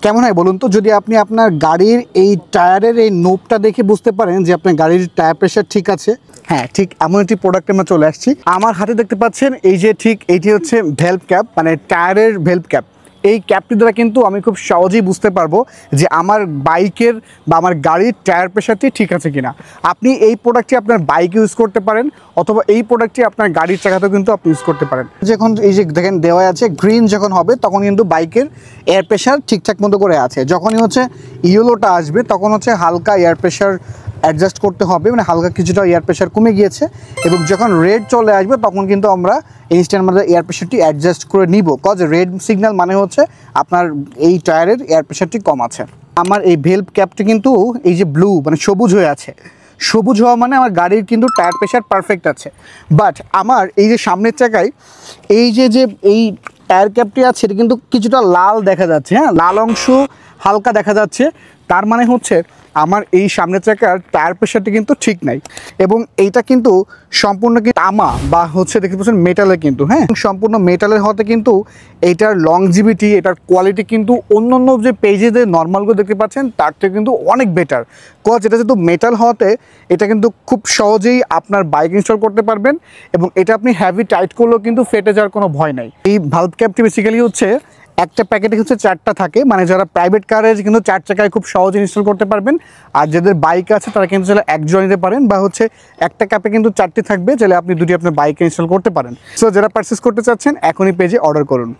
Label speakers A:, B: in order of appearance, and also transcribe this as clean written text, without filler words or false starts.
A: কেমন হয় বলুন তো, যদি আপনি আপনার গাড়ির এই টায়ারের এই নোবটা দেখে বুঝতে পারেন যে আপনার গাড়ির টায়ার প্রেশার ঠিক আছে। হ্যাঁ, ঠিক এমন একটি প্রোডাক্টে আমরা চলে আসছি। আমার হাতে দেখতে পাচ্ছেন এই যে ঠিক এইটি হচ্ছে ভেলভ ক্যাপ, মানে টায়ারের ভেলভ ক্যাপ। এই ক্যাপটি দ্বারা কিন্তু আমি খুব সহজেই বুঝতে পারবো যে আমার বাইকের বা আমার গাড়ির টায়ার প্রেশারটি ঠিক আছে কিনা। আপনি এই প্রোডাক্টটি আপনার বাইকে ইউজ করতে পারেন, অথবা এই প্রোডাক্টটি আপনার গাড়ির চাকাতেও কিন্তু আপনি ইউজ করতে পারেন। যখন এই যে দেখেন দেওয়া আছে গ্রিন যখন হবে তখন কিন্তু বাইকের এয়ার প্রেশার ঠিকঠাক মতো করে আছে। যখনই হচ্ছে ইয়েলোটা আসবে তখন হচ্ছে হালকা এয়ার প্রেশার অ্যাডজাস্ট করতে হবে, মানে হালকা কিছুটা এয়ার প্রেশার কমে গিয়েছে। এবং যখন রেড চলে আসবে তখন কিন্তু আমরা ইনস্ট্যান্ট আমাদের এয়ার প্রেশারটি অ্যাডজাস্ট করে নিব, কজ রেড সিগন্যাল মানে হচ্ছে আপনার এই টায়ারের এয়ার প্রেশারটি কম আছে। আমার এই ভেলভ ক্যাপটি কিন্তু এই যে ব্লু মানে সবুজ হয়ে আছে, সবুজ হওয়া মানে আমার গাড়ির কিন্তু টায়ার প্রেশার পারফেক্ট আছে। বাট আমার এই যে সামনের চাকায় এই যে এই টায়ার ক্যাপটি আছে এটা কিন্তু কিছুটা লাল দেখা যাচ্ছে, হ্যাঁ লাল অংশ হালকা দেখা যাচ্ছে। তার মানে হচ্ছে আমার এই সামনের চাকার টায়ার প্রেশারটি কিন্তু ঠিক নাই। এবং এইটা কিন্তু সম্পূর্ণ কি তামা বা হচ্ছে দেখতে পাচ্ছেন মেটালের, কিন্তু হ্যাঁ সম্পূর্ণ মেটালের হতে কিন্তু এইটার লংজিভিটি, এটার কোয়ালিটি কিন্তু অন্য অন্য যে পেজে যে নর্মালগুলো দেখতে পাচ্ছেন তার থেকে কিন্তু অনেক বেটার। কজ এটা যেহেতু মেটাল হতে এটা কিন্তু খুব সহজেই আপনার বাইক ইনস্টল করতে পারবেন, এবং এটা আপনি হ্যাভি টাইট করলেও কিন্তু ফেটে যাওয়ার কোনো ভয় নাই। এই ভালভ ক্যাপটি বেসিক্যালি হচ্ছে একটা প্যাকেটে হচ্ছে 4টা থাকে, মানে যারা প্রাইভেট কারে কিন্তু 4 চাকায় খুব সহজে ইনস্টল করতে পারবেন। আর যাদের বাইক আছে তারা কিন্তু চাইলে এক জোড়া নিতে পারেন, বা হচ্ছে একটা ক্যাপে কিন্তু 4টি থাকবে, চাইলে আপনি দুটি আপনার বাইকে ইনস্টল করতে পারেন। সো যারা পারচেস করতে চাচ্ছেন এখনই পেজে অর্ডার করুন।